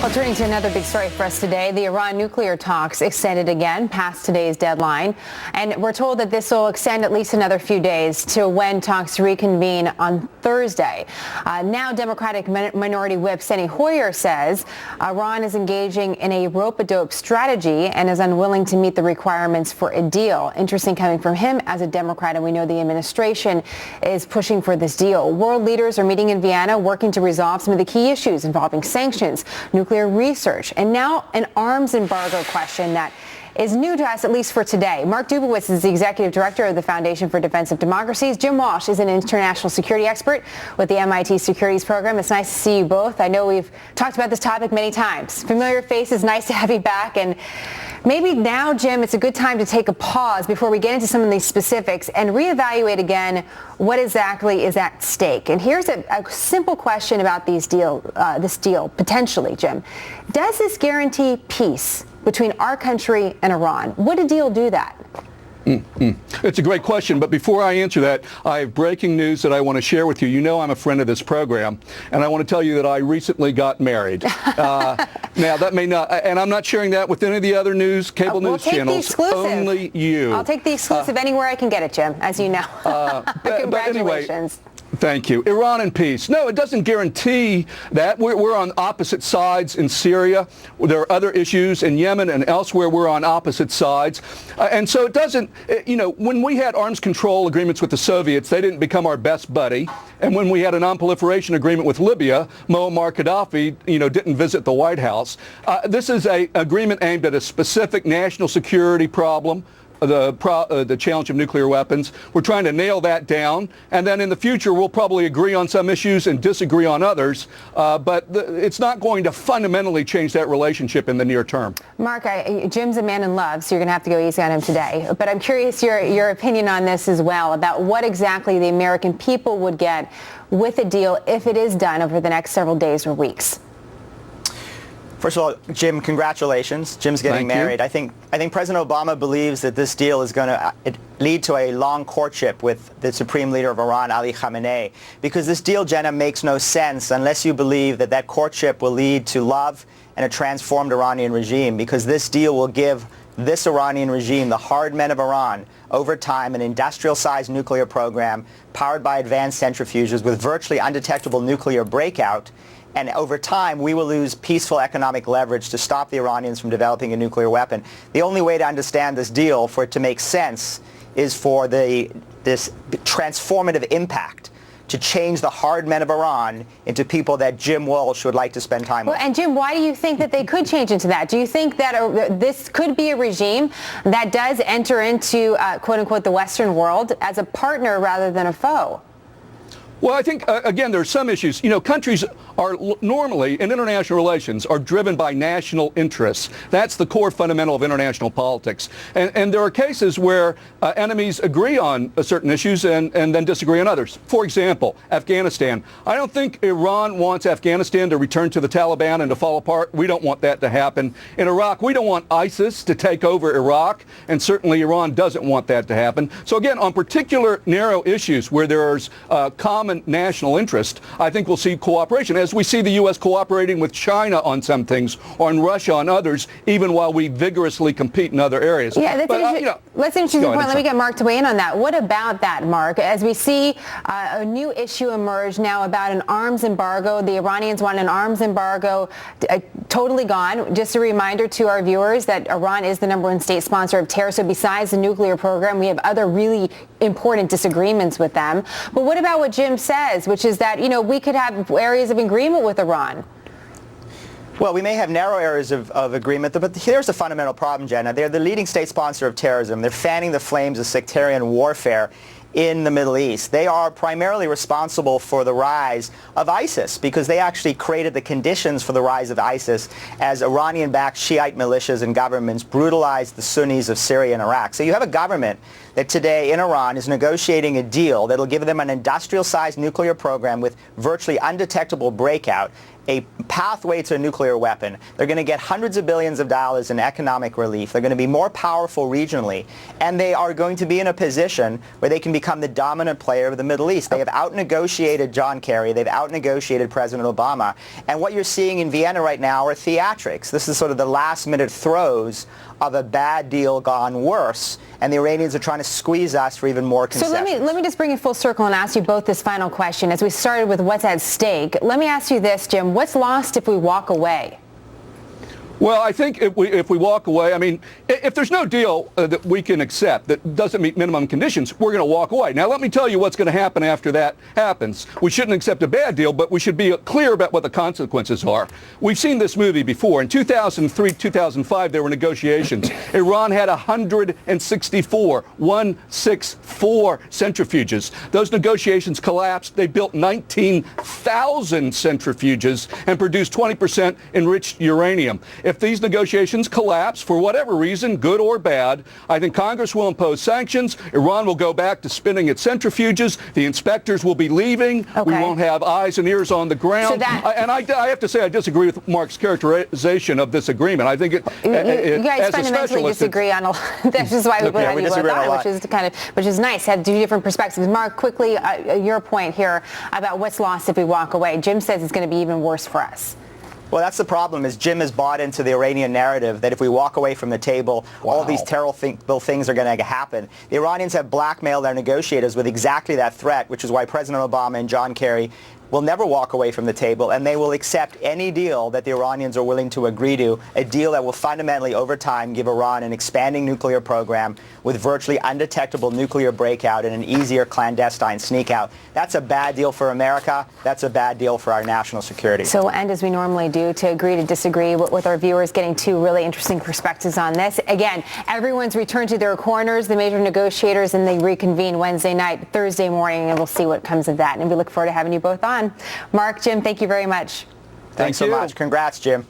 Well, turning to another big story for us today, the Iran nuclear talks extended again past today's deadline. And we're told that this will extend at least another few days to when talks reconvene on Thursday. Now, Democratic Minority Whip Steny Hoyer says Iran is engaging in a rope-a-dope strategy and is unwilling to meet the requirements for a deal. Interesting coming from him as a Democrat, and we know the administration is pushing for this deal. World leaders are meeting in Vienna, working to resolve some of the key issues involving sanctions, nuclear research, and now an arms embargo question that is new to us, at least for today. Mark Dubowitz is the executive director of the Foundation for Defense of Democracies. Jim Walsh is an international security expert with the MIT Securities Program. It's nice to see you both. I know we've talked about this topic many times. Familiar faces, nice to have you back. And maybe now, Jim, it's a good time to take a pause before we get into some of these specifics and reevaluate again what exactly is at stake. And here's a simple question about this deal, potentially, Jim. Does this guarantee peace between our country and Iran? Would a deal do that? It's a great question, but before I answer that, I have breaking news that I want to share with you. You know I'm a friend of this program, and I want to tell you that I recently got married. Now, that may not, and I'm not sharing that with any of the other cable news channels, only you. I'll take the exclusive anywhere I can get it, Jim, as you know. Congratulations. Thank you. Iran and peace. No, it doesn't guarantee that. We're on opposite sides in Syria. There are other issues in Yemen and elsewhere. We're on opposite sides. And so it doesn't, when we had arms control agreements with the Soviets, they didn't become our best buddy. And when we had a non-proliferation agreement with Libya, Muammar Gaddafi, didn't visit the White House. This is an agreement aimed at a specific national security problem. The challenge of nuclear weapons. We're trying to nail that down, and then in the future we'll probably agree on some issues and disagree on others, but it's not going to fundamentally change that relationship in the near term. Mark, Jim's a man in love, so you're going to have to go easy on him today, but I'm curious your opinion on this as well, about what exactly the American people would get with a deal if it is done over the next several days or weeks. First of all, Jim, congratulations. Jim's getting married. I think President Obama believes that this deal is going to lead to a long courtship with the Supreme Leader of Iran, Ali Khamenei, because this deal, Jenna, makes no sense unless you believe that that courtship will lead to love and a transformed Iranian regime, because this deal will give this Iranian regime, the hard men of Iran, over time, an industrial-sized nuclear program powered by advanced centrifuges with virtually undetectable nuclear breakout. And over time, we will lose peaceful economic leverage to stop the Iranians from developing a nuclear weapon. The only way to understand this deal, for it to make sense, is for this transformative impact to change the hard men of Iran into people that Jim Walsh would like to spend time with. And Jim, why do you think that they could change into that? Do you think that this could be a regime that does enter into, quote unquote, the Western world as a partner rather than a foe? Well, I think, again, there are some issues. Countries are normally, in international relations, are driven by national interests. That's the core fundamental of international politics. And there are cases where enemies agree on certain issues and then disagree on others. For example, Afghanistan. I don't think Iran wants Afghanistan to return to the Taliban and to fall apart. We don't want that to happen. In Iraq, we don't want ISIS to take over Iraq, and certainly Iran doesn't want that to happen. So again, on particular narrow issues where there's common national interest, I think we'll see cooperation, as we see the U.S. cooperating with China on some things or on Russia on others, even while we vigorously compete in other areas. Yeah, let's interesting point. Let me get Mark to weigh in on that. What about that, Mark? As we see a new issue emerge now about an arms embargo, the Iranians want an arms embargo totally gone. Just a reminder to our viewers that Iran is the #1 state sponsor of terror. So besides the nuclear program, we have other really important disagreements with them. But what about what Jim says, which is that, we could have areas of agreement with Iran? Well, we may have narrow areas of agreement, but here's the fundamental problem, Jenna. They're the leading state sponsor of terrorism. They're fanning the flames of sectarian warfare in the Middle East. They are primarily responsible for the rise of ISIS because they actually created the conditions for the rise of ISIS as Iranian-backed Shiite militias and governments brutalized the Sunnis of Syria and Iraq. So you have a government that today in Iran is negotiating a deal that will give them an industrial-sized nuclear program with virtually undetectable breakout a pathway to a nuclear weapon. They're going to get hundreds of billions of dollars in economic relief. They're going to be more powerful regionally, and they are going to be in a position where they can become the dominant player of the Middle East. They have out-negotiated John Kerry. They've out-negotiated President Obama. And what you're seeing in Vienna right now are theatrics. This is sort of the last-minute throes of a bad deal gone worse, and the Iranians are trying to squeeze us for even more concessions. So let me just bring it full circle and ask you both this final question. As we started with what's at stake, let me ask you this, Jim. What's lost if we walk away? Well, I think if we walk away, I mean, if there's no deal that we can accept that doesn't meet minimum conditions, we're going to walk away. Now, let me tell you what's going to happen after that happens. We shouldn't accept a bad deal, but we should be clear about what the consequences are. We've seen this movie before. In 2003, 2005, there were negotiations. Iran had 164 centrifuges. Those negotiations collapsed. They built 19,000 centrifuges and produced 20% enriched uranium. If these negotiations collapse for whatever reason, good or bad, I think Congress will impose sanctions. Iran will go back to spinning its centrifuges. The inspectors will be leaving. Okay. We won't have eyes and ears on the ground. So I have to say I disagree with Mark's characterization of this agreement. I think you guys fundamentally disagree on a lot. That's just why we put on you both on, which is nice. Had two different perspectives. Mark, quickly, your point here about what's lost if we walk away. Jim says it's going to be even worse for us. Well, that's the problem, is Jim has bought into the Iranian narrative that if we walk away from the table, all these terrible things are going to happen. The Iranians have blackmailed their negotiators with exactly that threat, which is why President Obama and John Kerry will never walk away from the table, and they will accept any deal that the Iranians are willing to agree to, a deal that will fundamentally, over time, give Iran an expanding nuclear program with virtually undetectable nuclear breakout and an easier clandestine sneak out. That's a bad deal for America. That's a bad deal for our national security. So we'll end as we normally do, to agree to disagree with our viewers, getting two really interesting perspectives on this. Again, everyone's returned to their corners, the major negotiators, and they reconvene Wednesday night, Thursday morning, and we'll see what comes of that. And we look forward to having you both on. Mark, Jim, thank you very much. Thanks so much. Congrats, Jim.